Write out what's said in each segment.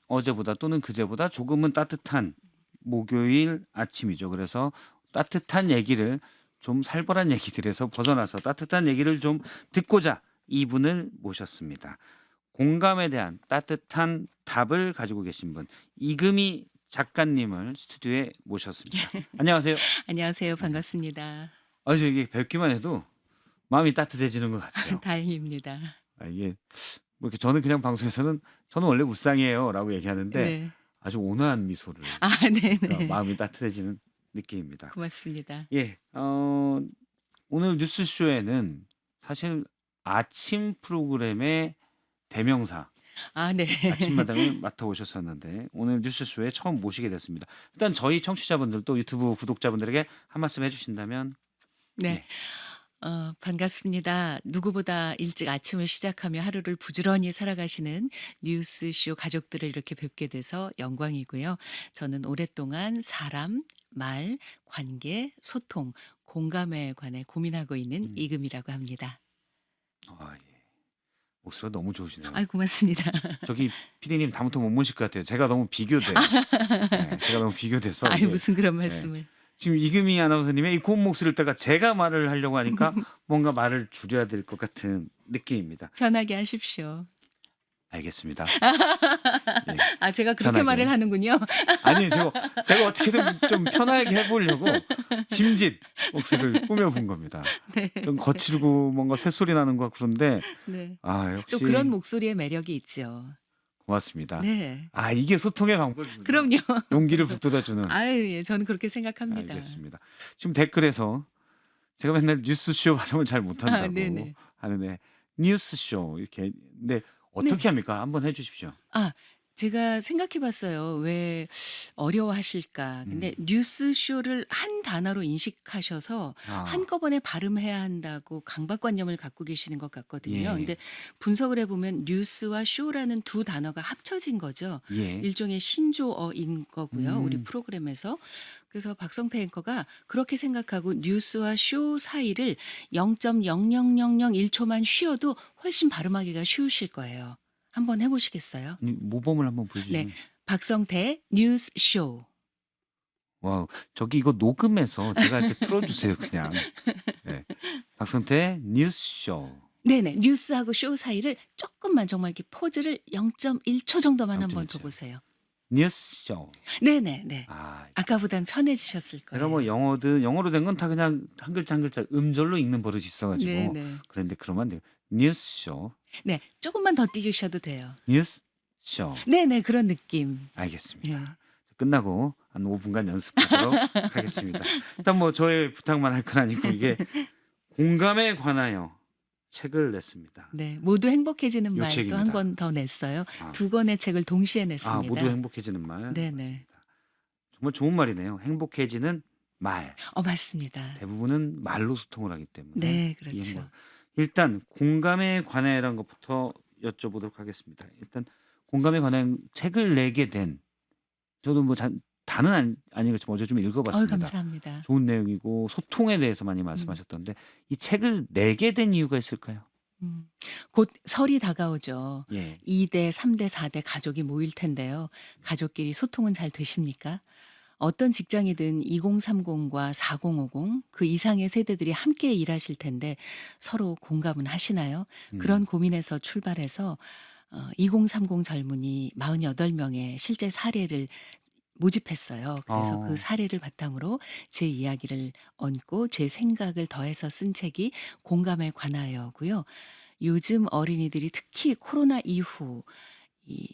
어제보다 또는 그제보다 조금은 따뜻한 목요일 아침이죠. 그래서 따뜻한 얘기를 좀 살벌한 얘기들에서 벗어나서 따뜻한 얘기를 좀 듣고자 이분을 모셨습니다. 공감에 대한 따뜻한 답을 가지고 계신 분 이금희 작가님을 스튜디오에 모셨습니다. 안녕하세요. 안녕하세요. 네. 반갑습니다. 저 이게 뵙기만 해도 마음이 따뜻해지는 것 같아요. 다행입니다. 이게 뭐 이렇게 저는 그냥 방송에서는 "저는 원래 웃상이에요."라고 얘기하는데 네. 아주 온화한 미소를 아 그러니까 네네. 마음이 따뜻해지는 느낌입니다. 고맙습니다. 예. 오늘 뉴스쇼에는 사실 아침 프로그램의 대명사 아 네. 아침마당을 맡아 오셨었는데 오늘 뉴스쇼에 처음 모시게 됐습니다. 일단 저희 청취자분들 또 유튜브 구독자분들에게 한 말씀 해 주신다면. 네. 네. 반갑습니다. 누구보다 일찍 아침을 시작하며 하루를 부지런히 살아가시는 뉴스쇼 가족들을 이렇게 뵙게 돼서 영광이고요. 저는 오랫동안 사람, 말, 관계, 소통, 공감에 관해 고민하고 있는 음. 이금이라고 합니다. 예. 목소리가 너무 좋으시네요. 아이 고맙습니다. 저기 피디님 다음부터 못 모실 것 같아요. 제가 너무 비교돼요. 예. 제가 너무 비교돼서 아이 이게 무슨 그런 예. 말씀을. 지금 이금희 아나운서님의 이 고운 목소리를 듣다가 제가 말을 하려고 하니까 뭔가 말을 줄여야 될 것 같은 느낌입니다. 편하게 하십시오. 알겠습니다. 예. 아 제가 그렇게 말을 편하게. 하는군요. 아니 제가 어떻게든 좀 편하게 해 보려고 짐짓 목소리를 꾸며 본 겁니다. 네. 좀 거칠고 뭔가 새소리 나는 것 같고 그런데 네. 또 그런 역시 목소리의 매력이 있죠. 고맙습니다. 네. 이게 소통의 방법이군요. 그럼요. 용기를 북돋아 주는. 아유 예. 저는 그렇게 생각합니다. 알겠습니다. 지금 댓글에서 제가 맨날 뉴스쇼 발음을 잘 못한다고 네네. 하는데 뉴스쇼 이렇게 근데 네. 어떻게 합니까? 한번 해 주십시오. 아 제가 생각해 봤어요. 왜 어려워하실까. 근데 음. 뉴스쇼를 한 단어로 인식하셔서 아. 한꺼번에 발음해야 한다고 강박관념을 갖고 계시는 것 같거든요. 예. 근데 분석을 해 보면 뉴스와 쇼라는 두 단어가 합쳐진 거죠. 예. 일종의 신조어인 거고요, 우리 음. 프로그램에서. 그래서 박성태 앵커가 그렇게 생각하고 뉴스와 쇼 사이를 0.0001 초만 쉬어도 훨씬 발음하기가 쉬우실 거예요. 한번 해 보시겠어요? 아니 모범을 한번 네. 보여주시면. 박성태 뉴스 쇼. 와우. 저기 이거 녹음해서 제가 이렇게 틀어 주세요 그냥. 네. 박성태의 뉴스쇼. 네네. 뉴스하고 쇼 사이를 쪼끔만 정말 이렇게 포즈를 0.1초 정도만 한번 0.1 둬 초요. 보세요. 뉴스쇼. 네네 네. 아 아까보단 편해지셨을 제가 뭐 거예요. 영어로 된 건 다 그냥 한 글자 한 글자 음절로 읽는 버릇이 있어 가지고 네네. 그랬는데 그러면 안 돼요. 뉴스쇼. 네. 쪼금만 더 띄우셔도 돼요. 뉴스쇼. 네네. 그런 느낌. 예. 알겠습니다. 끝나고 한 5 분간 연습하도록 하겠습니다. 일단 뭐 저의 부탁만 할 건 아니고 이게 공감에 관하여 책을 냈습니다. 네. 모두 행복해지는 요 말 또 한 책입니다. 권 더 냈어요. 아. 두 권의 책을 동시에 모두 냈습니다. 행복해지는 말. 네네. 맞습니다. 정말 좋은 말이네요. 행복해지는 말. 맞습니다. 대부분은 말로 소통을 하기 때문에 네. 이 그렇죠. 행복. 일단 공감에 관해라는 것부터 여쭤보도록 하겠습니다. 일단 공감에 관한 책을 내게 된 저도 뭐 다는 아니겠지만 어제 좀 읽어 봤습니다. 감사합니다. 좋은 내용이고 소통에 대해서 많이 음. 말씀하셨던데 이 책을 내게 된 이유가 있을까요? 음. 곧 설이 다가오죠. 예. 2 대, 3 대, 4대 가족이 모일 텐데요. 가족끼리 소통은 잘 되십니까? 어떤 직장이든 2030과 4050 그 이상의 세대들이 함께 일하실 텐데 서로 공감은 하시나요? 그런 음. 고민에서 출발해서 2030 젊은이 48 명의 실제 사례를 모집했어요. 그래서 그 어. 사례를 바탕으로 제 이야기를 얹고 제 생각을 더해서 쓴 책이 공감에 관하여고요. 요즘 어린이들이 특히 코로나 이후 이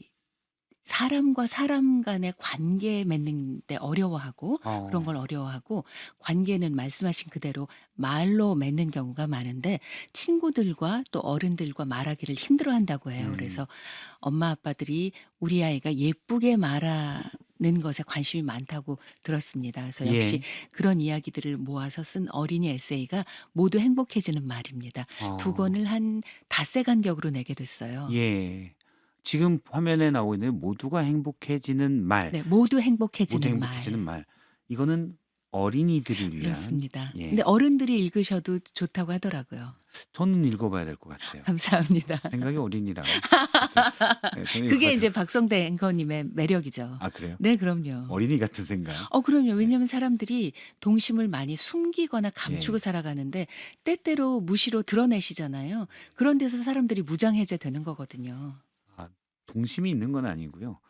사람과 사람 간의 관계 맺는 데 어려워하고 그런 어. 걸 어려워하고 관계는 말씀하신 그대로 말로 맺는 경우가 많은데 친구들과 또 어른들과 말하기를 힘들어한다고 해요. 음. 그래서 엄마 아빠들이 우리 아이가 예쁘게 말하는 것에 관심이 많다고 들었습니다. 그래서 역시 예. 그런 이야기들을 모아서 쓴 어린이 에세이가 모두 행복해지는 말입니다. 두 어. 권을 한 닷새 간격으로 내게 됐어요. 예. 지금 화면에 나오고 있는 모두가 행복해지는 말, 네. 모두 모두 행복해지는 행복해지는 말. 말. 이거는 어린이들을 위한 그렇습니다. 예. 근데 어른들이 읽으셔도 좋다고 하더라고요. 저는 읽어봐야 될 것 같아요. 감사합니다. 생각이 어린이라. 네, 저는 그게 읽어봐야 이제 박성대 앵커님의 매력이죠. 아 그래요? 네, 그럼요. 어린이 같은 생각. 그럼요. 네. 왜냐하면 사람들이 동심을 많이 숨기거나 감추고 예. 살아가는데 때때로 무시로 드러내시잖아요. 그런 데서 사람들이 무장해제되는 거거든요. 아 동심이 있는 건 아니고요.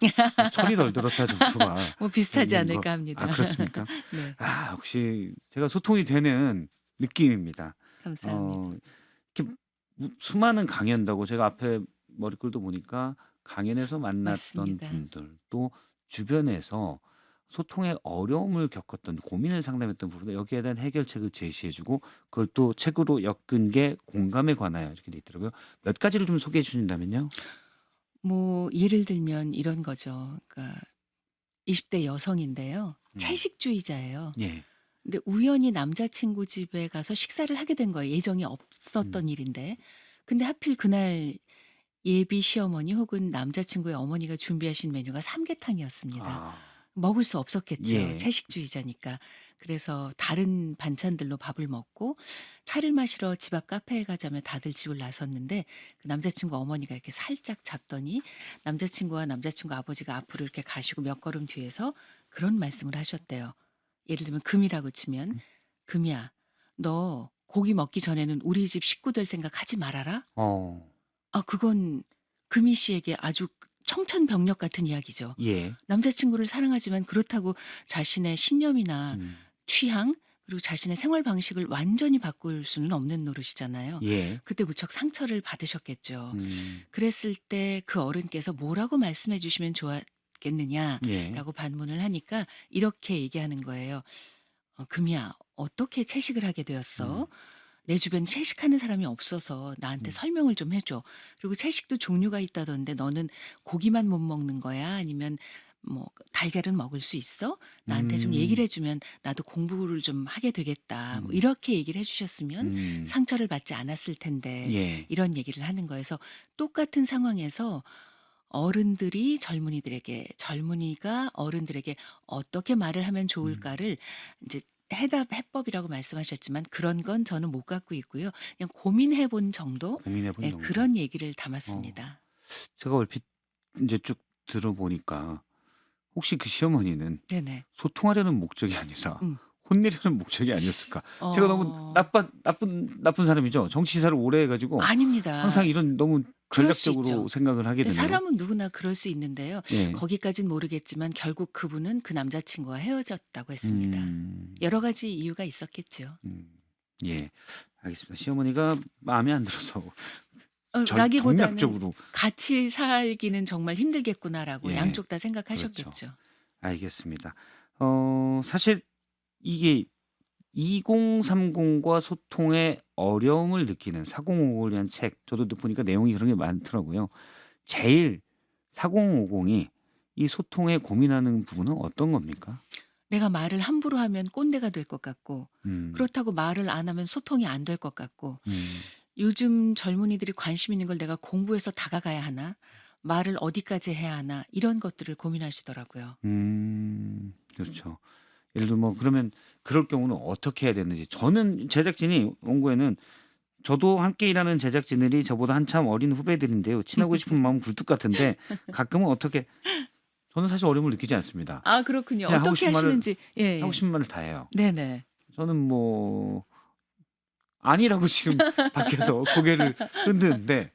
철이 덜 들었다 정도가 뭐 비슷하지 있는 거. 않을까 합니다. 아 그렇습니까? 네, 아 역시 제가 소통이 되는 느낌입니다. 감사합니다. 이렇게 수많은 강연다고 제가 앞에 머릿글도 보니까 강연에서 만났던 맞습니다. 분들 또 주변에서 소통에 어려움을 겪었던 고민을 상담했던 부분에 여기에 대한 해결책을 제시해주고 그걸 또 책으로 엮은 게 공감에 관하여 이렇게 돼 있더라고요. 몇 가지를 좀 소개해 주신다면요. 뭐 예를 들면 이런 거죠. 그러니까 20대 여성인데요. 음. 채식주의자예요. 예. 근데 우연히 남자친구 집에 가서 식사를 하게 된 거예요. 예정이 없었던 일인데. 근데 하필 그날 예비 시어머니 혹은 남자친구의 어머니가 준비하신 메뉴가 삼계탕이었습니다. 아, 먹을 수 없었겠죠. 예. 채식주의자니까. 그래서 다른 반찬들로 밥을 먹고 차를 마시러 집 앞 카페에 가자며 다들 집을 나섰는데 그 남자친구 어머니가 이렇게 살짝 잡더니 남자친구와 남자친구 아버지가 앞으로 이렇게 가시고 몇 걸음 뒤에서 그런 말씀을 하셨대요. 예를 들면 금이라고 치면 금이야, 너 고기 먹기 전에는 우리 집 식구 될 생각 하지 말아라. 어, 그건 금이 씨에게 아주 청천벽력 같은 이야기죠. 예. 남자친구를 사랑하지만 그렇다고 자신의 신념이나 음, 취향 그리고 자신의 생활 방식을 완전히 바꿀 수는 없는 노릇이잖아요. 예. 그때 무척 상처를 받으셨겠죠. 음, 그랬을 때 그 어른께서 뭐라고 말씀해 주시면 좋았겠느냐라고 예. 반문을 하니까 이렇게 얘기하는 거예요. 금이야, 어떻게 채식을 하게 되었어? 음, 내 주변 채식하는 사람이 없어서 나한테 음, 설명을 좀 해줘. 그리고 채식도 종류가 있다던데 너는 고기만 못 먹는 거야? 아니면 뭐 달걀은 먹을 수 있어? 나한테 좀 음, 얘기를 해주면 나도 공부를 좀 하게 되겠다. 뭐 음, 이렇게 얘기를 해주셨으면 음, 상처를 받지 않았을 텐데 예. 이런 얘기를 하는 거여서 똑같은 상황에서 어른들이 젊은이들에게 젊은이가 어른들에게 어떻게 말을 하면 음, 좋을까를 이제 해답 해법이라고 말씀하셨지만 그런 건 저는 못 갖고 있고요. 그냥 고민해 본 정도 고민해 본 예 정도. 그런 얘기를 어, 담았습니다. 제가 얼핏 이제 쭉 들어보니까 혹시 그 시어머니는 네네. 소통하려는 목적이 아니라 음. 혼내려는 목적이 아니었을까? 제가 너무 어 나쁜 사람이죠. 정치사를 오래 해 가지고 항상 아닙니다. 이런 너무 그럴 수 전략적으로 있죠. 생각을 하게 되네요. 사람은 누구나 그럴 수 있는데요. 예. 거기까진 모르겠지만 결국 그분은 그 남자친구와 헤어졌다고 했습니다. 음. 여러 가지 이유가 있었겠죠. 음. 예. 알겠습니다. 시어머니가 마음에 안 들어서 라기보다는 정략적으로 '같이 살기는 정말 힘들겠구나.'라고 예. 양쪽 다 그렇죠. 생각하셨겠죠. 알겠습니다. 사실 이게 2030과 소통의 어려움을 느끼는 4050을 위한 책 저도 보니까 내용이 그런 게 많더라고요. 제일 4050이 이 소통에 고민하는 부분은 어떤 겁니까? 내가 말을 함부로 하면 꼰대가 될 것 같고 음. 그렇다고 말을 안 하면 소통이 안 될 것 같고 음. 요즘 젊은이들이 관심 있는 걸 내가 공부해서 다가가야 하나? 말을 어디까지 해야 하나? 이런 것들을 고민하시더라고요. 그렇죠. 예를 들어 뭐 그러면 그럴 경우는 어떻게 해야 되는지 저는 제작진이 원고에는 저도 함께 일하는 제작진들이 저보다 한참 어린 후배들인데요. 친하고 싶은 마음 굴뚝 같은데 가끔은 어떻게 저는 사실 어려움을 느끼지 않습니다. 아 그렇군요. 그냥 어떻게 하시는지 하고 예. 싶은 말을 다 해요. 네네. 저는 뭐 아니라고 지금 밖에서 고개를 흔드는데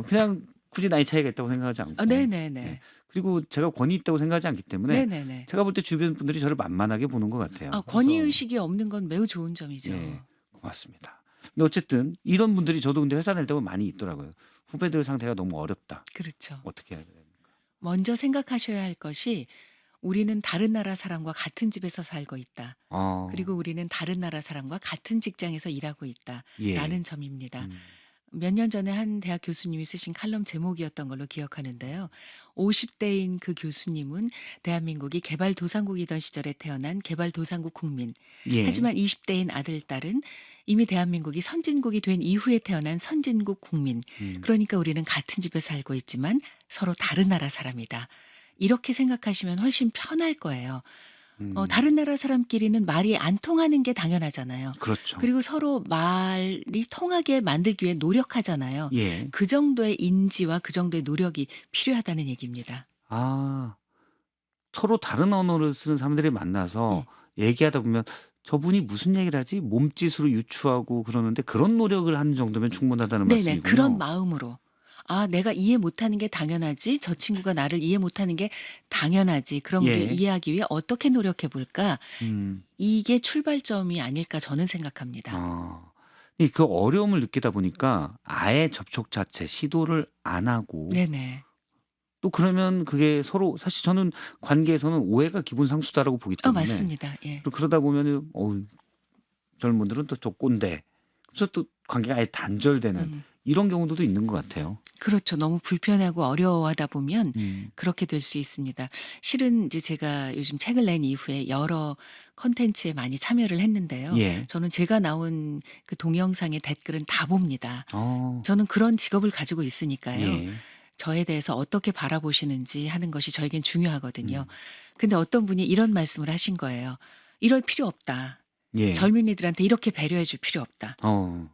그냥 굳이 나이 차이가 있다고 생각하지 않고 네네네. 예. 그리고 제가 권위 있다고 생각하지 않기 때문에 네네네. 제가 볼 때 주변 분들이 저를 만만하게 보는 것 같아요. 권위 그래서 의식이 없는 건 매우 좋은 점이죠. 예, 고맙습니다. 근데 어쨌든 이런 분들이 저도 근데 회사 다닐 때 보면 많이 있더라고요. 후배들 상태가 너무 어렵다. 그렇죠. 어떻게 해야 됩니까? 먼저 생각하셔야 할 것이 우리는 다른 나라 사람과 같은 집에서 살고 있다. 그리고 우리는 다른 나라 사람과 같은 직장에서 일하고 있다라는 예. 점입니다. 음, 몇 년 전에 한 대학 교수님이 쓰신 칼럼 제목이었던 걸로 기억하는데요. 50대인 그 교수님은 대한민국이 개발도상국이던 시절에 태어난 개발도상국 국민. 예. 하지만 20대인 아들, 딸은 이미 대한민국이 선진국이 된 이후에 태어난 선진국 국민. 음, 그러니까 우리는 같은 집에 살고 있지만 서로 다른 나라 사람이다. 이렇게 생각하시면 훨씬 편할 거예요. 다른 나라 사람끼리는 말이 안 통하는 게 당연하잖아요. 그렇죠. 그리고 서로 말이 통하게 만들기 위해 노력하잖아요. 예. 그 정도의 인지와 그 정도의 노력이 필요하다는 얘기입니다. 아. 서로 다른 언어를 쓰는 사람들이 만나서 음. 얘기하다 보면 '저분이 무슨 얘기를 하지?' 몸짓으로 유추하고 그러는데 그런 노력을 하는 정도면 충분하다는 네네. 그런 말씀이군요. 마음으로. '아 내가 이해 못하는 게 당연하지. 저 친구가 나를 이해 못하는 게 당연하지. 그럼 우리가 예. 이해하기 위해 어떻게 노력해 볼까?' 음. 이게 출발점이 아닐까 저는 생각합니다. 아. 이 그 어려움을 느끼다 보니까 아예 접촉 자체 시도를 안 하고 네네. 또 그러면 그게 서로 사실 저는 관계에서는 오해가 기본 상수다라고 보기 때문에 맞습니다. 예. 그러다 보면은 젊은 분들은 또 저 꼰대. 그래서 또 관계가 아예 단절되는 음. 이런 경우들도 있는 것 같아요. 그렇죠. 너무 불편하고 어려워하다 보면 음. 그렇게 될 수 있습니다. 실은 이제 제가 요즘 책을 낸 이후에 여러 콘텐츠에 많이 참여를 했는데요. 예. 저는 제가 나온 그 동영상의 댓글은 다 봅니다. 어. 저는 그런 직업을 가지고 있으니까요. 예. 저에 대해서 어떻게 바라보시는지 하는 것이 저에겐 중요하거든요. 음. 근데 어떤 분이 이런 말씀을 하신 거예요. "이럴 필요 없다. 예. 젊은이들한테 이렇게 배려해 줄 필요 없다." 어.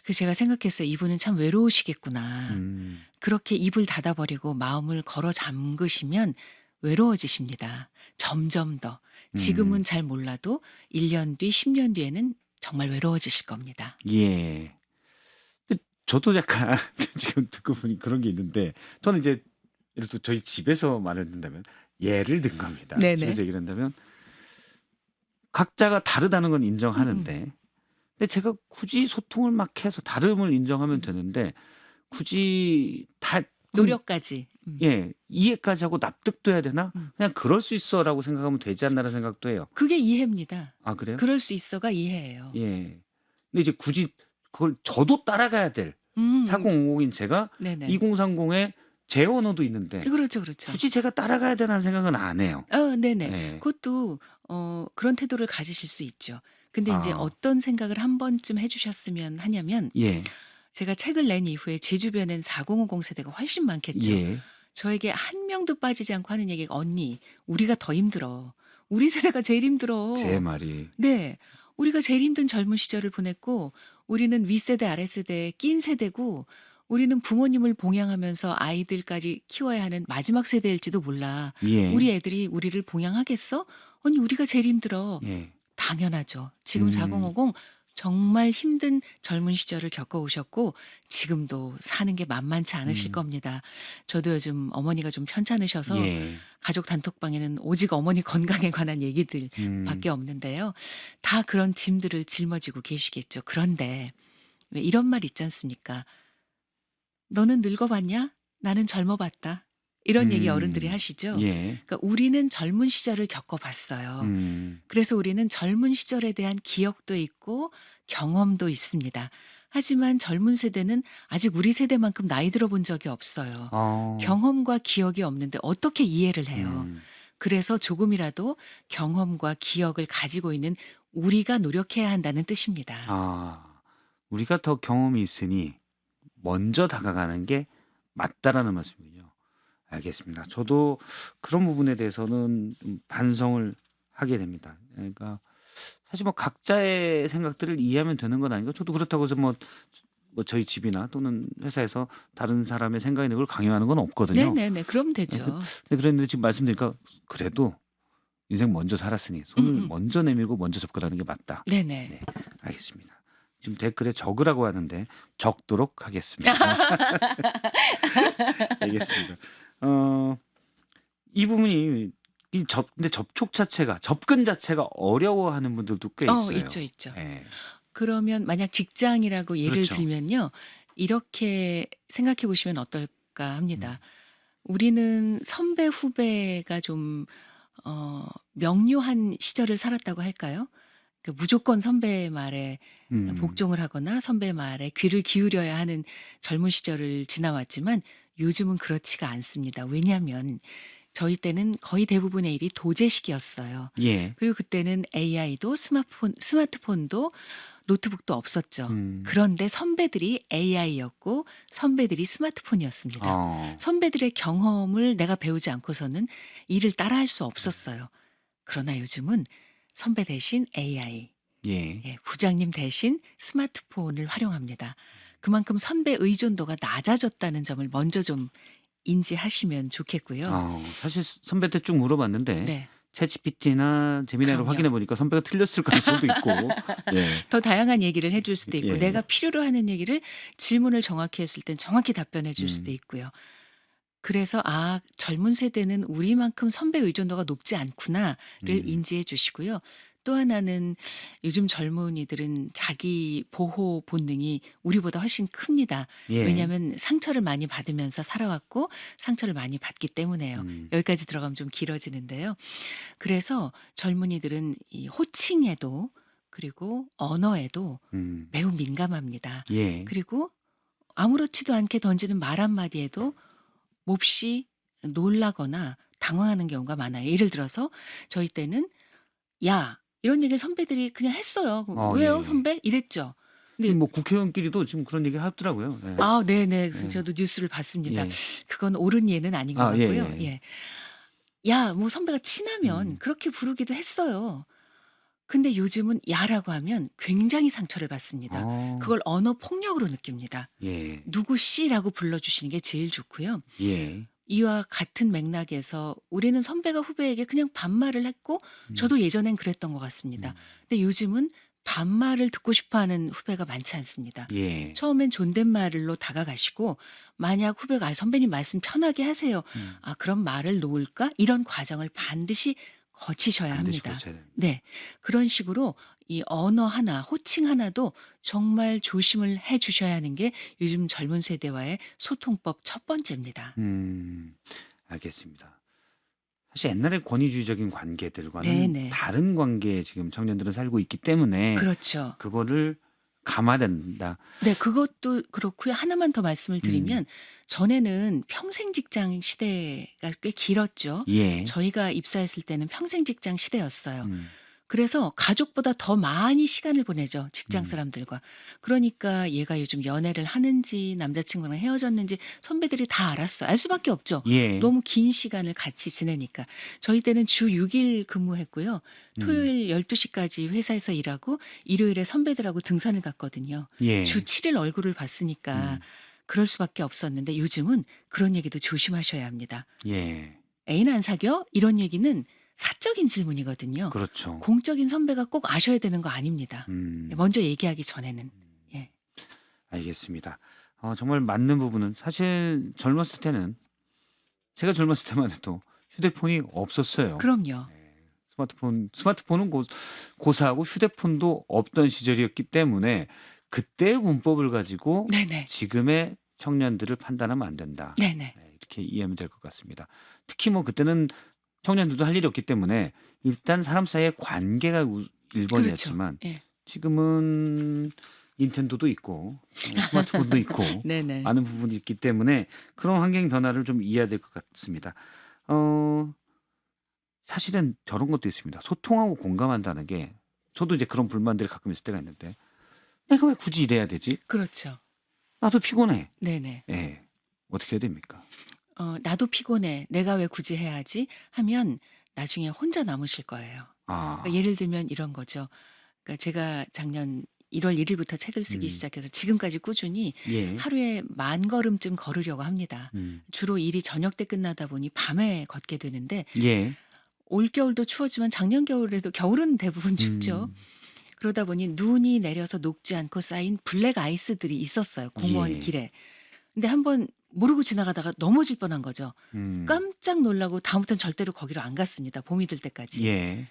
그래서 제가 생각했어요. '이분은 참 외로우시겠구나.' 음. 그렇게 입을 닫아 버리고 마음을 걸어 잠그시면 외로워지십니다. 점점 더. 음. 지금은 잘 몰라도 1년 뒤, 10년 뒤에는 정말 외로워지실 겁니다. 예. 근데 저도 약간 지금 듣고 보니 그런 게 있는데 저는 이제 예를 들어 저희 집에서 말을 든다면 예를 든 겁니다. 네네. 집에서 얘기를 한다면 각자가 다르다는 건 음음. 인정하는데 근데 제가 굳이 소통을 막 해서 다름을 인정하면 되는데 굳이 다 그럼 노력까지. 예 이해까지 하고 납득도 해야 되나? 음. '그냥 그럴 수 있어.'라고 생각하면 되지 않나라는 생각도 해요. 그게 이해입니다. 아 그래요? 그럴 수 있어가 이해예요. 예. 근데 이제 굳이 그걸 저도 따라가야 될 음음. 4050인 제가 네네. 2030에 제 언어도 있는데 그렇죠, 그렇죠. 굳이 제가 따라가야 되라는 생각은 안 해요. 네네. 예. 그것도 그런 태도를 가지실 수 있죠. 근데 인제 아 어떤 생각을 한 번쯤 해 주셨으면 하냐면 예. 제가 책을 낸 이후에 제 주변엔 4050 세대가 훨씬 많겠죠. 예. 저에게 한 명도 빠지지 않고 하는 얘기가 "언니 우리가 더 힘들어. 우리 세대가 제일 제 힘들어." 말이 네. 우리가 제일 힘든 젊은 시절을 보냈고 우리는 윗세대 아랫세대에 낀 세대고 우리는 부모님을 봉양하면서 아이들까지 키워야 하는 마지막 세대일지도 몰라. 예. 우리 애들이 우리를 봉양하겠어? 언니 우리가 제일 힘들어. 예. 당연하죠. 지금 음. 4050 정말 힘든 젊은 시절을 겪어오셨고 지금도 사는 게 만만치 않으실 음. 겁니다. 저도 요즘 어머니가 좀 편찮으셔서 예. 가족 단톡방에는 오직 어머니 건강에 관한 음. 얘기들밖에 없는데요. 다 그런 짐들을 짊어지고 계시겠죠. 그런데 왜 이런 말 있지 않습니까? "너는 늙어봤냐? 나는 젊어봤다." 이런 얘기 어른들이 음. 하시죠. 예. 그러니까 우리는 젊은 시절을 겪어봤어요. 음. 그래서 우리는 젊은 시절에 대한 기억도 있고 경험도 있습니다. 하지만 젊은 세대는 아직 우리 세대만큼 나이 들어본 적이 없어요. 어. 경험과 기억이 없는데 어떻게 이해를 해요? 음. 그래서 조금이라도 경험과 기억을 가지고 있는 우리가 노력해야 한다는 뜻입니다. 아. 우리가 더 경험이 있으니 먼저 다가가는 게 맞다라는 말씀이군요. 알겠습니다. 저도 그런 부분에 대해서는 좀 반성을 하게 됩니다. 그러니까 사실 뭐 각자의 생각들을 이해하면 되는 건 아니고 저도 그렇다고 해서 뭐 저희 집이나 또는 회사에서 다른 사람의 생각이 있는 걸 강요하는 건 없거든요. 네네네. 그럼 예 되죠. 근데 그랬는데 지금 말씀드리니까 그래도 인생 먼저 살았으니 손을 음음. 먼저 내밀고 먼저 접근하는 게 맞다. 네네. 네. 알겠습니다. 지금 댓글에 적으라고 하는데 적도록 하겠습니다. 알겠습니다. 이 부분이 근데 접촉 자체가 접근 자체가 어려워하는 분들도 꽤 있어요. 있죠, 있죠. 예. 그러면 만약 직장이라고 예를 그렇죠. 들면요. 이렇게 생각해 보시면 어떨까 음. 합니다. 우리는 선배 후배가 좀 명료한 시절을 살았다고 할까요? 그 무조건 선배 말에 음. 복종을 하거나 선배 말에 귀를 기울여야 하는 젊은 시절을 지나왔지만 요즘은 그렇지가 않습니다. 왜냐하면 저희 때는 거의 대부분의 일이 도제식이었어요. 예. 그리고 그때는 AI도 스마트폰도 노트북도 없었죠. 음. 그런데 선배들이 AI였고 선배들이 스마트폰이었습니다. 어. 선배들의 경험을 내가 배우지 않고서는 일을 따라할 수 없었어요. 그러나 요즘은 선배 대신 AI, 예. 예, 부장님 대신 스마트폰을 활용합니다. 그만큼 선배 의존도가 낮아졌다는 점을 먼저 좀 인지하시면 좋겠고요. 사실 선배한테 쭉 물어봤는데 네. 챗GPT나 제미나이를 그럼요. 확인해 보니까 선배가 틀렸을 가능성도 있고. 예. 더 다양한 얘기를 해줄 수도 있고 예. 내가 필요로 하는 얘기를 질문을 정확히 했을 땐 정확히 답변해 줄 수도 음. 있고요. 그래서 '아 젊은 세대는 우리만큼 선배 의존도가 높지 않구나.'를 음. 인지해 주시고요. 또 하나는 요즘 젊은이들은 자기 보호 본능이 우리보다 훨씬 큽니다. 예. 왜냐하면 상처를 많이 받으면서 살아왔고 상처를 많이 받기 때문에요. 음. 여기까지 들어가면 좀 길어지는데요. 그래서 젊은이들은 이 호칭에도 그리고 언어에도 음. 매우 민감합니다. 예. 그리고 아무렇지도 않게 던지는 말 한마디에도 몹시 놀라거나 당황하는 경우가 많아요. 예를 들어서 저희 때는 "야." 이런 얘기를 선배들이 그냥 했어요. "왜요 예예. 선배?" 이랬죠. 근데 뭐 국회의원끼리도 지금 그런 얘기 하더라고요. 예. 아 네네. 그래서 예. 저도 뉴스를 봤습니다. 예. 그건 옳은 예는 아닌 것 같고요. 예예. 예. "야." 뭐 선배가 친하면 음. 그렇게 부르기도 했어요. 근데 요즘은 야라고 하면 굉장히 상처를 받습니다. 어. 그걸 언어 폭력으로 느낍니다. 예. 누구 씨라고 불러주시는 게 제일 좋고요. 예. 이와 같은 맥락에서 우리는 선배가 후배에게 그냥 반말을 했고 음. 저도 예전엔 그랬던 것 같습니다. 음. 근데 요즘은 반말을 듣고 싶어 하는 후배가 많지 않습니다. 예. 처음엔 존댓말로 다가가시고 만약 후배가 선배님 말씀 편하게 하세요. 음. 그럼 말을 놓을까? 이런 과정을 반드시 거치셔야 반드시 합니다. 고쳐야 됩니다. 네. 그런 식으로 이 언어 하나, 호칭 하나도 정말 조심을 해 주셔야 하는 게 요즘 젊은 세대와의 소통법 첫 번째입니다. 음. 알겠습니다. 사실 옛날의 권위주의적인 관계들과는 네네. 다른 관계에 지금 청년들은 살고 있기 때문에 그렇죠. 그거를 감아야 된다. 네 그것도 그렇고요. 하나만 더 말씀을 음. 드리면 전에는 평생 직장 시대가 꽤 길었죠. 예. 저희가 입사했을 때는 평생 직장 시대였어요. 음. 그래서 가족보다 더 많이 시간을 보내죠, 직장 음. 사람들과. 그러니까 얘가 요즘 연애를 하는지 남자친구랑 헤어졌는지 선배들이 다 알았어요. 알 수밖에 없죠. 예. 너무 긴 시간을 같이 지내니까. 저희 때는 주 6일 근무했고요. 음. 토요일 12 시까지 회사에서 일하고 일요일에 선배들하고 등산을 갔거든요. 주 예. 7일 얼굴을 봤으니까 음. 그럴 수밖에 없었는데 요즘은 그런 얘기도 조심하셔야 합니다. 예. "애인 안 사겨?" 이런 얘기는 사적인 질문이거든요. 그렇죠. 공적인 선배가 꼭 아셔야 되는 거 아닙니다. 네 음. 먼저 얘기하기 전에는. 예. 알겠습니다. 정말 맞는 부분은 사실 젊었을 때는 제가 젊었을 때만 해도 휴대폰이 없었어요. 그럼요. 스마트폰은 고사하고 휴대폰도 없던 시절이었기 때문에 그때의 문법을 가지고 네네. 지금의 청년들을 판단하면 안 된다. 네네. 네, 이렇게 이해하면 될 것 같습니다. 특히 뭐 그때는 청년들도 할 일이 없기 때문에 일단 사람 사이의 관계가 그렇죠. 1번이었지만 예. 지금은 닌텐도도 있고 스마트폰도 있고 네네. 많은 부분이 있기 때문에 그런 환경 변화를 좀 이해해야 될 것 같습니다. 어 사실은 저런 것도 있습니다. 소통하고 공감한다는 게 저도 이제 그런 불만들이 가끔 있을 때가 있는데 '내가 왜 굳이 이래야 되지? 그렇죠. 나도 피곤해.' 네네. 예. 어떻게 해야 됩니까? '나도 피곤해. 내가 왜 굳이 해야 하지?' 하면 나중에 혼자 남으실 거예요. 그러니까 아. 예를 들면 이런 거죠. 그러니까 제가 작년 1월 1 일부터 책을 쓰기 음. 시작해서 지금까지 꾸준히 예. 하루에 10,000 걸음쯤 걸으려고 합니다. 음. 주로 일이 저녁 때 끝나다 보니 밤에 걷게 되는데 예. 올겨울도 추웠지만 작년 겨울에도 겨울은 대부분 춥죠. 음. 그러다 보니 눈이 내려서 녹지 않고 쌓인 블랙 아이스들이 있었어요, 공원 예. 길에. 근데 한번 모르고 지나가다가 넘어질 뻔한 거죠. 음. 깜짝 놀라고 다음부터는 절대로 거기로 안 갔습니다, 봄이 들 때까지. 예.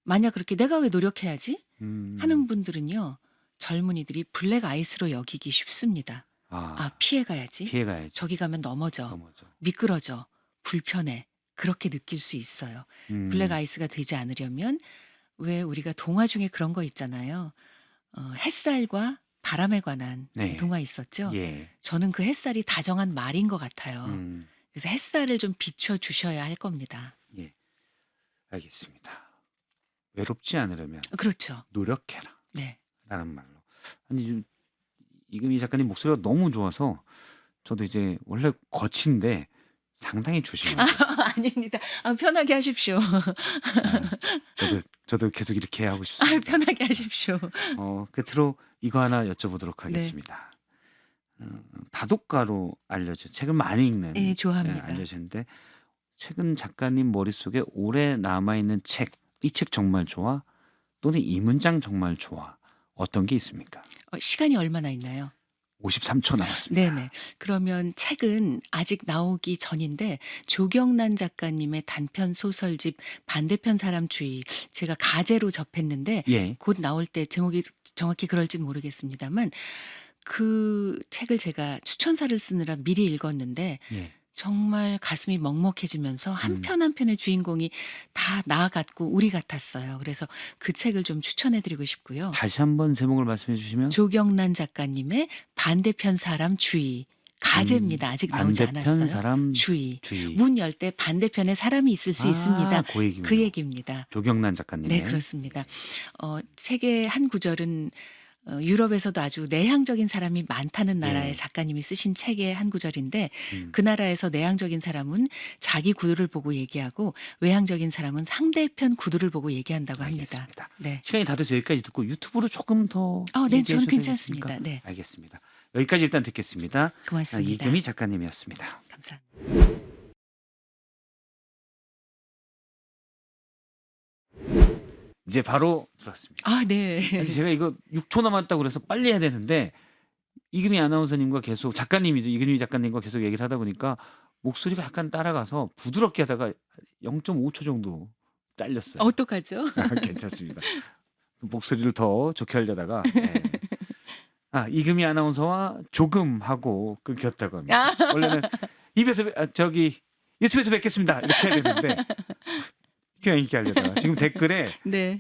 만약 그렇게 '내가 왜 노력해야지?' 음. 하는 분들은요. 젊은이들이 블랙 아이스로 여기기 쉽습니다. 아. 피해 가야지. 피해 가야지. 저기 가면 넘어져. 넘어져. 미끄러져. 불편해. 그렇게 느낄 수 있어요. 블랙 음. 아이스가 되지 않으려면 왜 우리가 동화 중에 그런 거 있잖아요. 햇살과 바람에 관한 네. 동화 있었죠. 예. 저는 그 햇살이 다정한 말인 것 같아요. 음. 그래서 햇살을 좀 비춰 주셔야 할 겁니다. 예. 알겠습니다. "외롭지 않으려면 그렇죠. 노력해라." 네. 라는 말로. 아니 좀 이금희 작가님 목소리가 너무 좋아서 저도 이제 원래 거친데 상당히 아 조심하고 아닙니다. 편하게 하십시오. 저도 계속 이렇게 하고 아 싶습니다. 편하게 하십시오. 끝으로 이거 하나 여쭤보도록 네. 하겠습니다. 다독가로 알려져 책을 많이 읽는 예 좋아합니다. 알려졌는데 최근 작가님 머릿속에 오래 남아있는 책, 이 책 정말 좋아? 또는 이 문장 정말 좋아? 어떤 게 있습니까? 시간이 얼마나 있나요? 53초 남았습니다. 네네. 그러면 책은 아직 나오기 전인데 조경란 작가님의 단편 소설집 반대편 사람 주의 제가 가제로 접했는데 예. 곧 나올 때 제목이 정확히 그럴지는 모르겠습니다만 그 책을 제가 추천사를 쓰느라 미리 읽었는데 예. 정말 가슴이 먹먹해지면서 한 음. 편 한 편의 주인공이 다 나 같고 우리 같았어요. 그래서 그 책을 좀 추천해 드리고 싶고요. 다시 한번 제목을 말씀해 주시면 조경란 작가님의 반대편 사람 주의. 가제입니다. 아직 나오지 반대편 않았어요. 사람 주의. 주의. 문 열 때 반대편에 사람이 있을 수 있습니다. 그 얘기군요. 그 얘기입니다. 조경란 작가님의 네, 그렇습니다. 책의 한 구절은 유럽에서도 아주 내향적인 사람이 많다는 나라의 예. 작가님이 쓰신 책의 한 구절인데 음. 그 나라에서 내향적인 사람은 자기 구두를 보고 얘기하고 외향적인 사람은 상대편 구두를 보고 얘기한다고 합니다. 알겠습니다. 네. 시간이 다 돼서 여기까지 듣고 유튜브로 조금 더 네, 얘기해 저는 주셔도 괜찮습니다. 되겠습니까? 네, 알겠습니다. 여기까지 일단 듣겠습니다. 고맙습니다. 이금희 작가님이었습니다. 감사합니다. 이제 바로 들었습니다. 네. 아니, 제가 이거 6초 남았다고 그래서 빨리 해야 되는데 이금희 아나운서님과 계속 작가님이죠. 이금희 작가님과 계속 얘기를 하다 보니까 목소리가 약간 따라가서 부드럽게 하다가 0.5초 정도 잘렸어요. 어떡하죠? 괜찮습니다. 목소리를 더 좋게 하려다가 이금희 아나운서와 조금 하고 끊겼다고 합니다. 원래는 입에서 저기 유튜브에서 뵙겠습니다 이렇게 해야 되는데 그냥 이렇게 하려다가 지금 댓글에 네.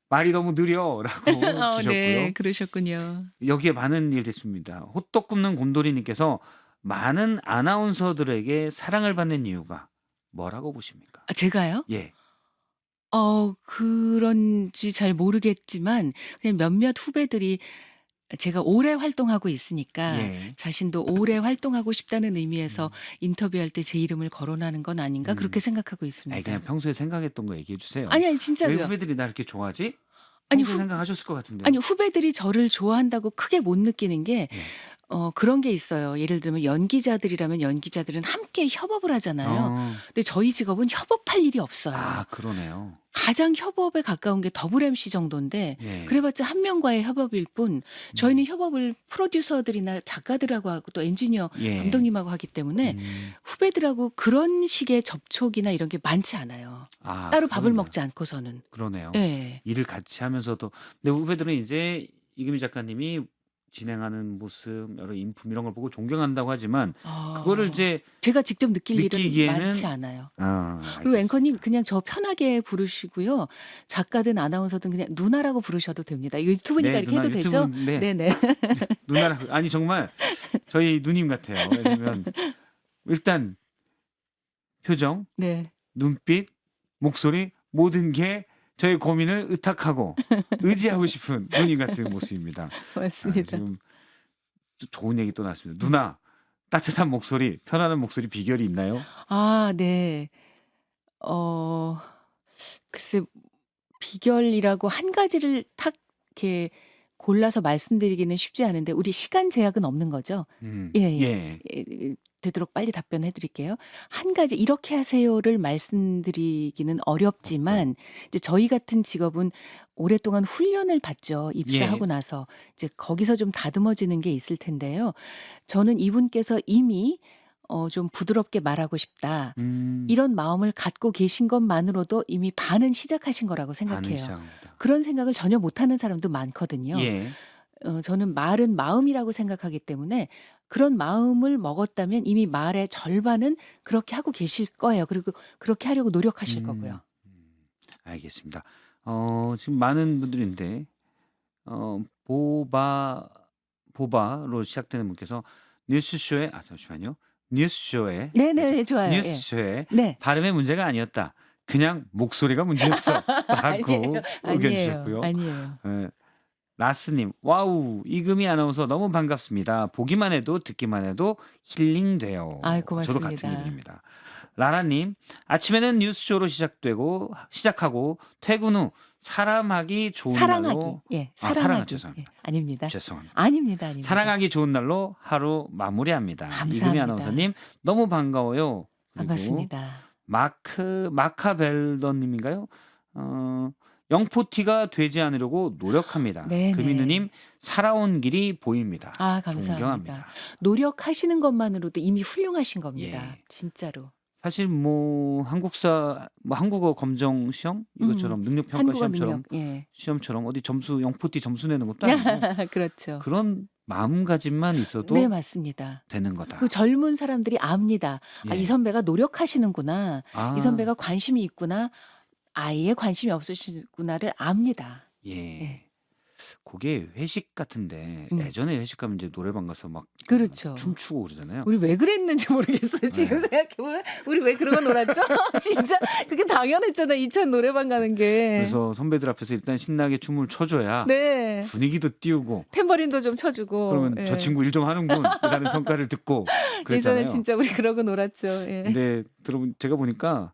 말이 너무 느려라고 주셨고요. 네, 그러셨군요. 여기에 많은 일이 있습니다. 호떡 굽는 곰돌이님께서 많은 아나운서들에게 사랑을 받는 이유가 뭐라고 보십니까? 제가요? 예. 그런지 잘 모르겠지만 그냥 몇몇 후배들이 제가 오래 활동하고 있으니까 예. 자신도 오래 활동하고 싶다는 의미에서 인터뷰할 때 제 이름을 거론하는 건 아닌가 그렇게 생각하고 아니, 있습니다. 그냥 평소에 생각했던 거 얘기해 주세요. 아니 왜 진짜로요. 후배들이 나 이렇게 좋아하지? 아니, 평소에 생각하셨을 것 같은데. 아니 후배들이 저를 좋아한다고 크게 못 느끼는 게 그런 게 있어요. 예를 들면 연기자들이라면 연기자들은 함께 협업을 하잖아요. 근데 저희 직업은 협업할 일이 없어요. 그러네요. 가장 협업에 가까운 게 더블 MC 정도인데 예. 그래봤자 한 명과의 협업일 뿐 저희는 협업을 프로듀서들이나 작가들하고 하고 또 엔지니어 예. 감독님하고 하기 때문에 후배들하고 그런 식의 접촉이나 이런 게 많지 않아요. 따로 밥을 그러네요. 먹지 않고서는. 그러네요. 네. 일을 같이 하면서도 근데 후배들은 이제 이금희 작가님이 진행하는 모습, 여러 인품 이런 걸 보고 존경한다고 하지만 그거를 이제 제가 직접 느낄 일은 느끼기에는 많지 않아요. 알겠습니다. 그리고 앵커님 그냥 저 편하게 부르시고요. 작가든 아나운서든 그냥 누나라고 부르셔도 됩니다. 이거 유튜브니까 네, 이렇게 누나 해도 되죠? 유튜브, 네. 네네. 누나라 아니 정말 저희 누님 같아요. 왜냐면 일단 표정, 네. 눈빛, 목소리 모든 게 저의 고민을 의탁하고 의지하고 싶은 누님 같은 모습입니다. 맞습니다. 지금 또 좋은 얘기 또 나왔습니다. 누나 따뜻한 목소리, 편안한 목소리 비결이 있나요? 네. 글쎄 비결이라고 한 가지를 탁 이렇게 골라서 말씀드리기는 쉽지 않은데 우리 시간 제약은 없는 거죠? 예. 되도록 빨리 답변해 드릴게요. 한 가지 "이렇게 하세요."를 말씀드리기는 어렵지만 이제 저희 같은 직업은 오랫동안 훈련을 받죠, 입사하고 나서. 이제 거기서 좀 다듬어지는 게 있을 텐데요. 저는 이분께서 이미 좀 부드럽게 말하고 싶다. 이런 마음을 갖고 계신 것만으로도 이미 반은 시작하신 거라고 반은 생각해요. 시작합니다. 그런 생각을 전혀 못하는 사람도 많거든요. 예. 저는 말은 마음이라고 생각하기 때문에 그런 마음을 먹었다면 이미 말의 절반은 그렇게 하고 계실 거예요. 그리고 그렇게 하려고 노력하실 거고요. 알겠습니다. 지금 많은 분들인데 보바로 시작되는 분께서 뉴스쇼에 잠시만요. 뉴스쇼에 네네. 좋아요. 예. 뉴스쇼에 네. 발음의 문제가 아니었다. 그냥 목소리가 문제였어. 라고 아니에요. 의견 아니에요. 주셨고요. 아니에요. 라스님, 와우, 이금희 아나운서 너무 반갑습니다. 보기만 해도 듣기만 해도 힐링돼요. 아이, 저도 같은 고맙습니다. 기분입니다. 라라님, 아침에는 뉴스쇼로 시작하고 퇴근 후 사람하기 좋은 사랑하기. 날로 예, 사랑하기 사랑하기. 죄송합니다. 예, 아닙니다. 죄송합니다. 아닙니다. 사랑하기 좋은 날로 하루 마무리합니다. 이금희 감사합니다. 아나운서님 너무 반가워요. 그리고 반갑습니다. 마카벨더님인가요? 영포티가 되지 않으려고 노력합니다. 네네. 금인우님 살아온 길이 보입니다. 아, 감사합니다. 존경합니다. 노력하시는 것만으로도 이미 훌륭하신 겁니다. 예. 진짜로. 사실 뭐 한국어 검정 시험 이것처럼 능력 평가 한국어 시험처럼 능력. 예. 시험처럼 어디 점수 영포티 점수 내는 것도 아니고 그렇죠. 그런 마음가짐만 있어도 네, 맞습니다. 되는 거다. 그 젊은 사람들이 압니다. 아, 예. 이 선배가 노력하시는구나. 아, 이 선배가 관심이 있구나. 아예 관심이 없으시구나를 압니다. 예. 예. 그게 회식 같은데 예전에 회식 가면 이제 노래방 가서 막 그렇죠. 춤추고 그러잖아요. 우리 왜 그랬는지 모르겠어요. 지금 네. 생각해보면 우리 왜 그러고 놀았죠? 진짜 그게 당연했잖아. 2차 노래방 가는 게. 그래서 선배들 앞에서 일단 신나게 춤을 춰줘야 네. 분위기도 띄우고 탬버린도 좀 쳐주고. 그러면 예. 저 친구 일 좀 하는군 이라는 평가를 듣고 그랬잖아요. 예전에 진짜 우리 그러고 놀았죠. 예. 근데 제가 보니까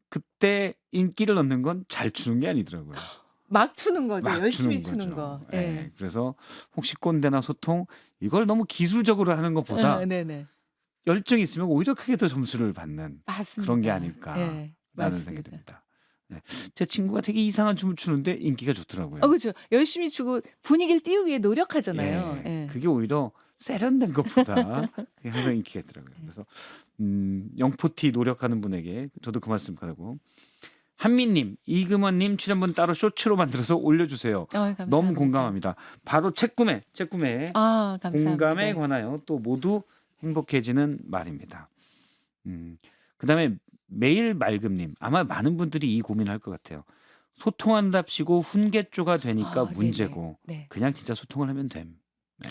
그때 인기를 얻는 건 잘 추는 게 아니더라고요. 막 추는 거죠. 막 열심히 추는 추는 거죠. 거. 예. 예. 그래서 혹시 꼰대나 소통 이걸 너무 기술적으로 하는 것보다 네네. 열정이 있으면 오히려 크게 더 점수를 받는 맞습니다. 그런 게 아닐까라는 예. 생각이 맞습니다. 듭니다. 네. 제 친구가 되게 이상한 춤을 추는데 인기가 좋더라고요. 그렇죠. 열심히 추고 분위기를 띄우기 위해 노력하잖아요. 예. 예. 그게 오히려 세련된 것보다 그게 항상 인기가 있더라고요. 그래서 영포티 노력하는 분에게 저도 그 말씀 하고 한민님, 이금원님 출연분 따로 쇼츠로 만들어서 올려주세요. 감사합니다. 너무 공감합니다. 바로 책 구매 아, 감사합니다. 공감에 관하여 또 모두 행복해지는 말입니다. 그다음에 매일 맑음님 아마 많은 분들이 이 고민을 할 것 같아요. 소통한답시고 훈계조가 되니까 네네. 문제고 네. 그냥 진짜 소통을 하면 됨. 네.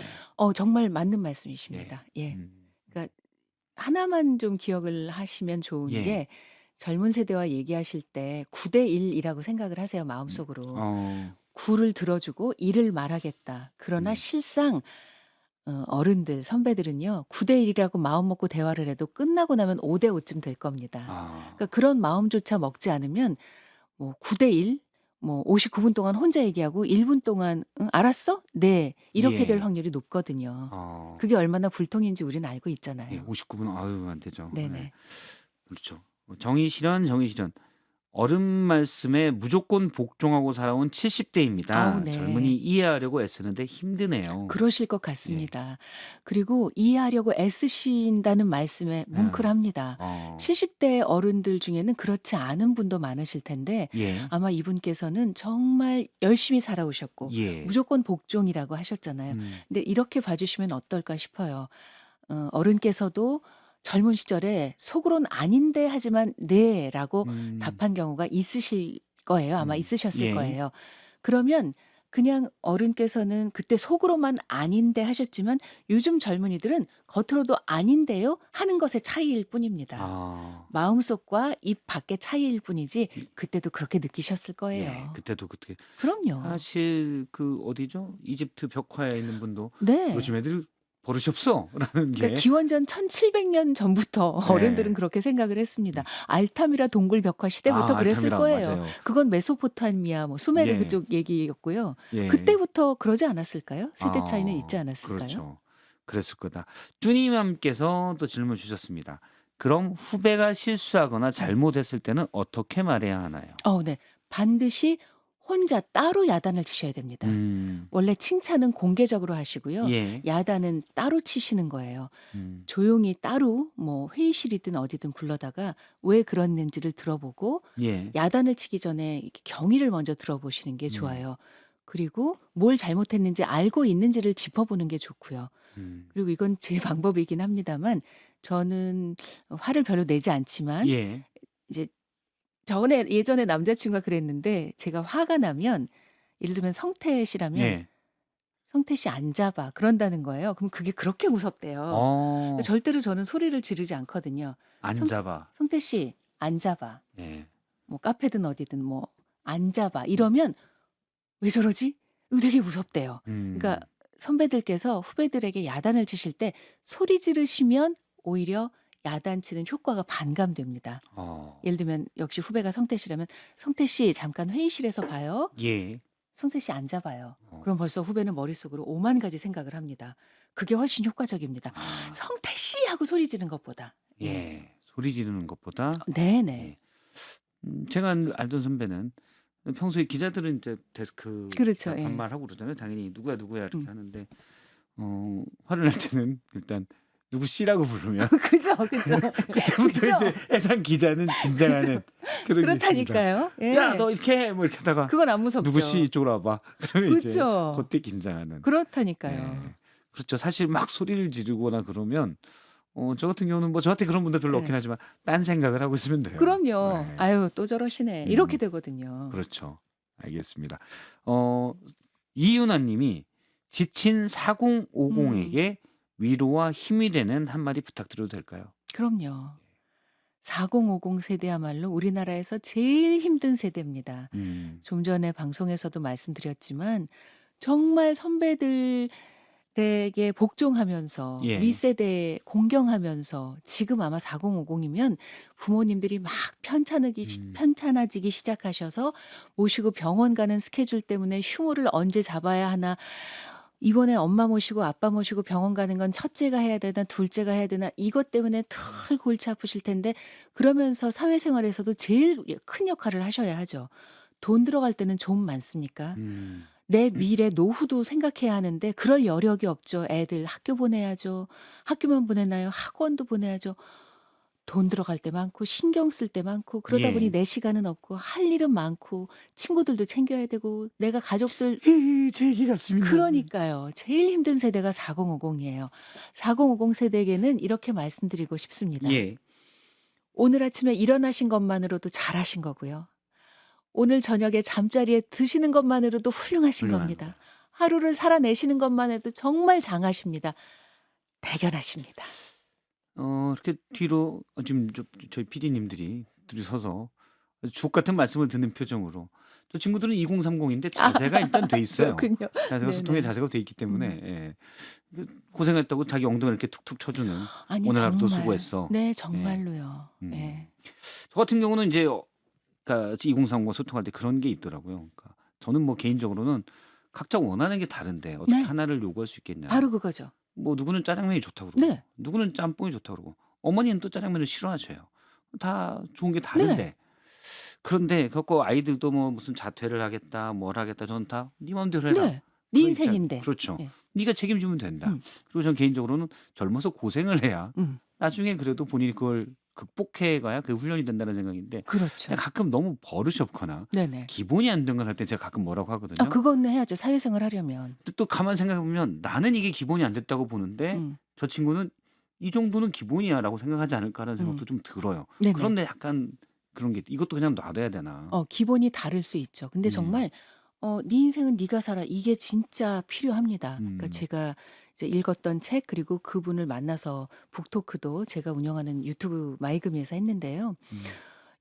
정말 맞는 말씀이십니다. 예. 그러니까 하나만 좀 기억을 하시면 좋은 예. 게 젊은 세대와 얘기하실 때 9대 1이라고 생각을 하세요. 마음속으로. 9를 들어주고 1을 말하겠다. 그러나 실상 어른들, 선배들은요. 9대 1이라고 마음 먹고 대화를 해도 끝나고 나면 5대 5쯤 될 겁니다. 그러니까 그런 마음조차 먹지 않으면 뭐 9대 1, 뭐 59분 동안 혼자 얘기하고 1분 동안 응, 알았어? 네. 이렇게 예. 될 확률이 높거든요. 그게 얼마나 불통인지 우리는 알고 예, 있잖아요. 59분 아유 안 되죠. 네네. 네. 그렇죠. 정의 실현. 어른 말씀에 무조건 복종하고 살아온 70대입니다. 아우, 네. 젊은이 이해하려고 애쓰는데 힘드네요. 그러실 것 같습니다. 그리고 이해하려고 애쓰신다는 말씀에 뭉클합니다. 70대 어른들 중에는 그렇지 않은 분도 많으실 텐데 예. 아마 이분께서는 정말 열심히 살아오셨고 예. 무조건 복종이라고 하셨잖아요. 근데 이렇게 봐주시면 어떨까 싶어요. 어른께서도 젊은 시절에 속으론 아닌데 하지만 네라고 답한 경우가 있으실 거예요. 아마 있으셨을 예. 거예요. 그러면 그냥 어른께서는 그때 속으로만 아닌데 하셨지만 요즘 젊은이들은 겉으로도 아닌데요 하는 것의 차이일 뿐입니다. 마음속과 입 밖의 차이일 뿐이지 그때도 그렇게 느끼셨을 거예요. 예. 그때도 그렇게 그럼요. 사실 그 어디죠? 이집트 벽화에 있는 분도 네. 요즘 애들 버릇이 없어라는 게 그러니까 기원전 1700년 전부터 네. 어른들은 그렇게 생각을 했습니다. 알타미라 동굴 벽화 시대부터 그랬을 알타미라, 거예요. 맞아요. 그건 메소포타미아, 뭐 수메르 예. 그쪽 얘기였고요. 예. 그때부터 그러지 않았을까요? 세대 차이는 있지 않았을까요? 그렇죠. 그랬을 거다. 쭈님함께서 또 질문 주셨습니다. 그럼 후배가 실수하거나 잘못했을 때는 어떻게 말해야 하나요? 네. 반드시 혼자 따로 야단을 치셔야 됩니다. 원래 칭찬은 공개적으로 하시고요. 예. 야단은 따로 치시는 거예요. 조용히 따로 뭐 회의실이든 어디든 불러다가 왜 그랬는지를 들어보고 예. 야단을 치기 전에 이렇게 경위를 먼저 들어보시는 게 좋아요. 그리고 뭘 잘못했는지 알고 있는지를 짚어보는 게 좋고요. 그리고 이건 제 방법이긴 합니다만 저는 화를 별로 내지 않지만 예. 이제 예전에 남자친구가 그랬는데 제가 화가 나면 예를 들면 성태 씨라면 예. 성태 씨 안 잡아 그런다는 거예요. 그럼 그게 그렇게 무섭대요. 절대로 저는 소리를 지르지 않거든요. 안 성- 잡아. 성태 씨 안 잡아. 예. 뭐 카페든 어디든 뭐 안 잡아. 이러면 왜 저러지? 이거 되게 무섭대요. 그러니까 선배들께서 후배들에게 야단을 치실 때 소리 지르시면 오히려 야단치는 효과가 반감됩니다. 어. 예를 들면 역시 후배가 성태 씨라면 "성태 씨 잠깐 회의실에서 봐요." 예. 성태 씨 앉아봐요. 어. 그럼 벌써 후배는 머릿속으로 오만 가지 생각을 합니다. 그게 훨씬 효과적입니다. 아. "성태 씨!" 하고 소리 지르는 것보다. 예. 예. 소리 지르는 것보다 네네. 예. 제가 알던 선배는 평소에 기자들은 이제 데스크 그렇죠. 예. 반말하고 그러잖아요. 당연히 "누구야, 누구야." 이렇게 음. 하는데 화를 낼 때는 일단 누구 씨라고 부르면 그죠, 그죠. 그때부터 그죠? 이제 해당 기자는 긴장하는 그런 게 있습니다. 그렇다니까요. 예. "야, 너 이렇게 해." 뭐 이렇게 하다가 그건 안 무섭죠. "누구 씨 이쪽으로 와 봐." 그러면 이제 그죠. 그때 긴장하는. 그렇다니까요. 예. 그렇죠. 사실 막 소리를 지르거나 그러면 저 같은 경우는 뭐 저한테 그런 분들 별로 네. 없긴 하지만 딴 생각을 하고 있으면 돼요. 그럼요. 네. "아유 또 저러시네." 음. 이렇게 되거든요. 그렇죠. 알겠습니다. 이윤아 님이 지친 4050에게 위로와 힘이 되는 한마디 부탁드려도 될까요? 그럼요. 4050 세대야말로 우리나라에서 제일 힘든 세대입니다. 음. 좀 전에 방송에서도 말씀드렸지만 정말 선배들에게 복종하면서 예. 윗세대에 공경하면서 지금 아마 4050이면 부모님들이 막 편찮아지기 시작하셔서 모시고 병원 가는 스케줄 때문에 휴무를 언제 잡아야 하나, 이번에 엄마 모시고 아빠 모시고 병원 가는 건 첫째가 해야 되나 둘째가 해야 되나 이것 때문에 덜 골치 아프실 텐데, 그러면서 사회생활에서도 제일 큰 역할을 하셔야 하죠. 돈 들어갈 때는 좀 많습니까? 음. 내 미래 노후도 생각해야 하는데 그럴 여력이 없죠. 애들 학교 보내야죠. 학교만 보내나요? 학원도 보내야죠. 돈 들어갈 때 많고 신경 쓸 때 많고 그러다 보니 예. 내 시간은 없고 할 일은 많고 친구들도 챙겨야 되고 내가 가족들. 제 얘기 같습니다. 그러니까요. 제일 힘든 세대가 4050이에요. 4050 세대에게는 이렇게 말씀드리고 싶습니다. 예. 오늘 아침에 일어나신 것만으로도 잘하신 거고요. 오늘 저녁에 잠자리에 드시는 것만으로도 훌륭하신 훌륭합니다. 겁니다. 하루를 살아내시는 것만 해도 정말 장하십니다. 대견하십니다. 이렇게 뒤로 지금 저희 PD님들이 둘이 서서 주옥 같은 말씀을 듣는 표정으로, 저 친구들은 2030인데 자세가 일단 돼 있어요. 그렇군요. 자세가 소통의 네네. 자세가 돼 있기 때문에 예. 고생했다고 자기 엉덩이를 이렇게 툭툭 쳐주는 아니 오늘 하루도 정말. 수고했어. 네 정말로요. 음. 예. 저 같은 경우는 이제 그러니까 2030과 소통할 때 그런 게 있더라고요. 그러니까 저는 뭐 개인적으로는 각자 원하는 게 다른데 어떻게 네. 하나를 요구할 수 있겠냐. 바로 그거죠. 뭐 누구는 짜장면이 좋다고 그러고 네. 누구는 짬뽕이 좋다고 그러고 어머니는 또 짜장면을 싫어하셔요. 다 좋은 게 다른데 네. 그런데 그거 아이들도 뭐 무슨 자퇴를 하겠다 뭘 하겠다 저는 다 네 마음대로 해라. 네. 네 그런 인생인데. 그렇죠. 네. 네가 책임지면 된다. 음. 그리고 저는 개인적으로는 젊어서 고생을 해야 음. 나중에 그래도 본인이 그걸 극복해 가야 그게 훈련이 된다는 생각인데 그렇죠. 가끔 너무 버릇이 없거나 네네. 기본이 안 된 걸 할 때 제가 가끔 뭐라고 하거든요. 아 그건 해야죠. 사회생활 하려면. 근데 또 가만 생각해 보면 나는 이게 기본이 안 됐다고 보는데 음. 저 친구는 '이 정도는 기본이야.'라고 생각하지 않을까라는 생각도 좀 들어요. 네네. 그런데 약간 그런 게 이것도 그냥 놔둬야 되나. 기본이 다를 수 있죠. 근데 정말 "네 인생은 네가 살아." 이게 진짜 필요합니다. 그러니까 음. 제가 이제 읽었던 책 그리고 그분을 만나서 북토크도 제가 운영하는 유튜브 마이금에서 했는데요. 음.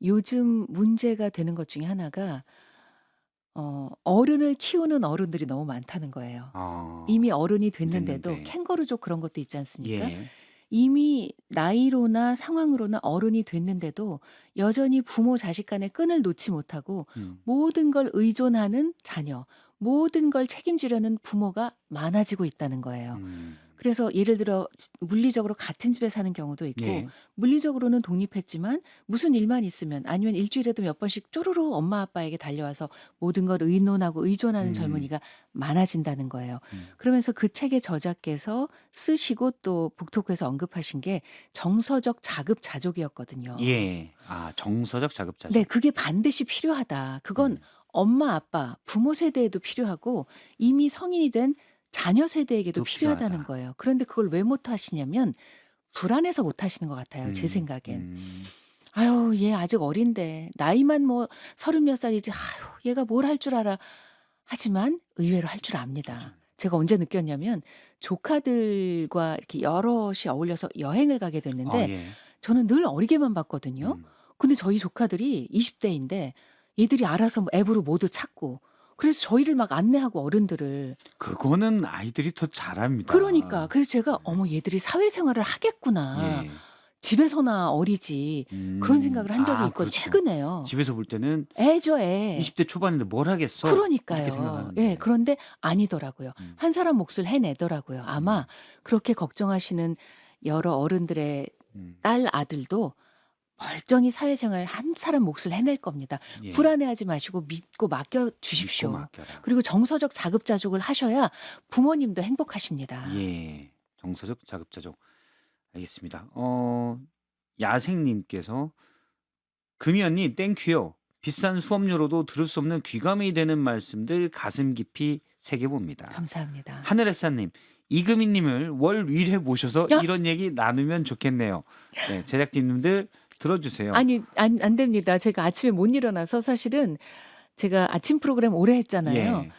요즘 문제가 되는 것 중에 하나가 어른을 키우는 어른들이 너무 많다는 거예요. 아. 이미 어른이 됐는데도 됐는데. 캥거루족 그런 것도 있지 않습니까? 예. 이미 나이로나 상황으로나 어른이 됐는데도 여전히 부모 자식 간의 끈을 놓지 못하고 음. 모든 걸 의존하는 자녀, 모든 걸 책임지려는 부모가 많아지고 있다는 거예요. 음. 그래서 예를 들어 물리적으로 같은 집에 사는 경우도 있고 예. 물리적으로는 독립했지만 무슨 일만 있으면 아니면 일주일에도 몇 번씩 쪼르르 엄마 아빠에게 달려와서 모든 걸 의논하고 의존하는 음. 젊은이가 많아진다는 거예요. 음. 그러면서 그 책의 저자께서 쓰시고 또 북토크에서 언급하신 게 정서적 자급자족이었거든요. 예. 아 정서적 자급자족. 네. 그게 반드시 필요하다. 그건 음. 엄마 아빠 부모 세대에도 필요하고 이미 성인이 된 자녀 세대에게도 또 필요하다는 필요하다. 거예요. 그런데 그걸 왜 못 하시냐면 불안해서 못 하시는 것 같아요, 제 생각엔. 음. "아유 얘 아직 어린데 나이만 뭐 30 몇 살이지. 아유 얘가 뭘 할 줄 알아." 하지만 의외로 할 줄 압니다. 그렇죠. 제가 언제 느꼈냐면 조카들과 이렇게 여럿이 어울려서 여행을 가게 됐는데 예. 저는 늘 어리게만 봤거든요. 음. 근데 저희 조카들이 20 대인데 얘들이 알아서 뭐 앱으로 모두 찾고 그래서 저희를 막 안내하고 어른들을. 그거는 아이들이 더 잘합니다. 그러니까. 그래서 제가 '어머 얘들이 사회생활을 하겠구나. 예. 집에서나 어리지.' 그런 생각을 한 적이 있고 그렇죠. 최근에요. 집에서 볼 때는 애죠 애. 20대 초반인데 뭘 하겠어? 이렇게 그러니까요. 생각하는데. 예. 그런데 아니더라고요. 음. 한 사람 몫을 해내더라고요. 아마 그렇게 걱정하시는 여러 어른들의 음. 딸 아들도 멀쩡히 사회생활 한 사람 몫을 해낼 겁니다. 예. 불안해하지 마시고 믿고 맡겨 주십시오. 믿고 맡겨라. 그리고 정서적 자급자족을 하셔야 부모님도 행복하십니다. 예. 정서적 자급자족. 알겠습니다. 야생님께서 금이 언니 땡큐요. 비싼 수업료로도 들을 수 없는 귀감이 되는 말씀들 가슴 깊이 새겨봅니다. 감사합니다. 하늘햇사님, 이금희님을 월 1회 모셔서 아! 이런 얘기 나누면 좋겠네요. 네, 제작진님들 들어주세요. 아니 안 됩니다. 제가 아침에 못 일어나서 사실은 제가 아침 프로그램 오래 했잖아요. 예.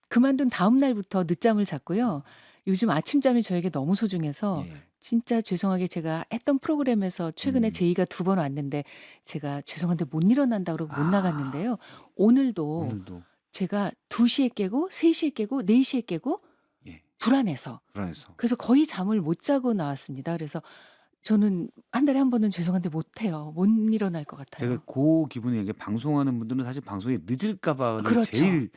그만둔 다음 날부터 늦잠을 잤고요. 요즘 아침잠이 저에게 너무 소중해서 예. 진짜 죄송하게 제가 했던 프로그램에서 최근에 제의가 2번 왔는데 제가 죄송한데 못 일어난다 그러고 못 아. 나갔는데요. 오늘도 오늘도 제가 2 시에 깨고 3 시에 깨고 4 시에 깨고 예. 불안해서 불안해서 그래서 거의 잠을 못 자고 나왔습니다. 그래서 저는 한 달에 한 번은 죄송한데 못 해요. 못 일어날 것 같아요. 제가 그 기분이 이게 방송하는 분들은 사실 방송이 늦을까 봐를 그렇죠. 제일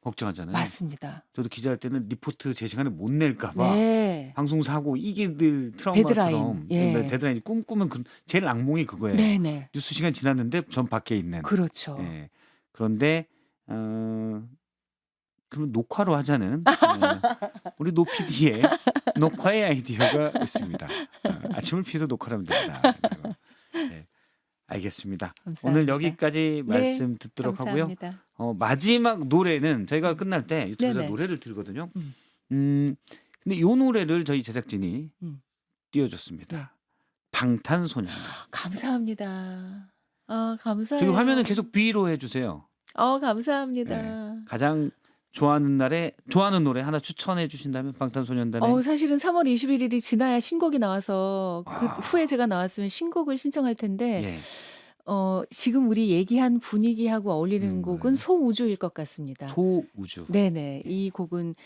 걱정하잖아요. 맞습니다. 저도 기자할 때는 리포트 제 시간에 못 낼까 봐 네. 방송 사고 이게 늘 데드라인. 트라우마처럼 예. 데드라인 꿈꾸면 제일 악몽이 그거예요. 네네. 뉴스 시간 지났는데 전 밖에 있는. 그렇죠. 예. 그런데 그럼 녹화로 하자는 우리 노 PD의 녹화의 아이디어가 있습니다. 아침을 피해서 녹화를 하면 된다. 네. 알겠습니다. 감사합니다. 오늘 여기까지 네. 말씀 듣도록 하고요. 감사합니다. 마지막 노래는 저희가 끝날 때 유튜브에서 네네. 노래를 들거든요. 음. 근데 요 노래를 저희 제작진이 음. 띄워줬습니다. 네. 방탄소년단. 감사합니다. 아 감사해요. 저기 화면은 계속 B로 해주세요. 감사합니다. 네. 가장 좋아하는 노래 하나 추천해 주신다면 방탄소년단의 사실은 3월 21일이 지나야 신곡이 나와서 그 후에 제가 나왔으면 신곡을 신청할 텐데 예. 지금 우리 얘기한 분위기하고 어울리는 곡은 네. 소우주일 것 같습니다. 소우주. 네네. 이 곡은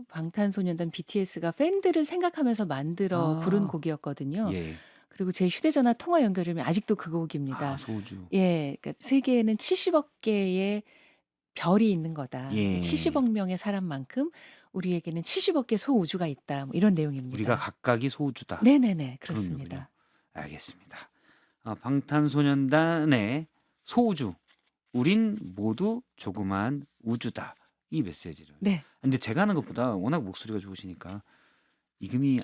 방탄소년단 BTS가 팬들을 생각하면서 만들어 부른 곡이었거든요. 예. 그리고 제 휴대전화 통화 연결음이 아직도 그 곡입니다. 소우주. 예. 그러니까 세계에는 70억 개의 별이 있는 거다. 예. 70억 명의 사람만큼 우리에게는 70억 개 소우주가 있다. 뭐 이런 내용입니다. 우리가 각각이 소우주다. 네네네. 그런 그렇습니다. 의미군요. 알겠습니다. 방탄소년단의 소우주. 우린 모두 조그만 우주다. 이 메시지를. 네. 근데 제가 하는 것보다 워낙 목소리가 좋으시니까 이금희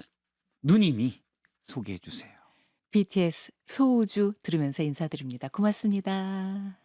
누님이 소개해 주세요. BTS 소우주 들으면서 인사드립니다. 고맙습니다.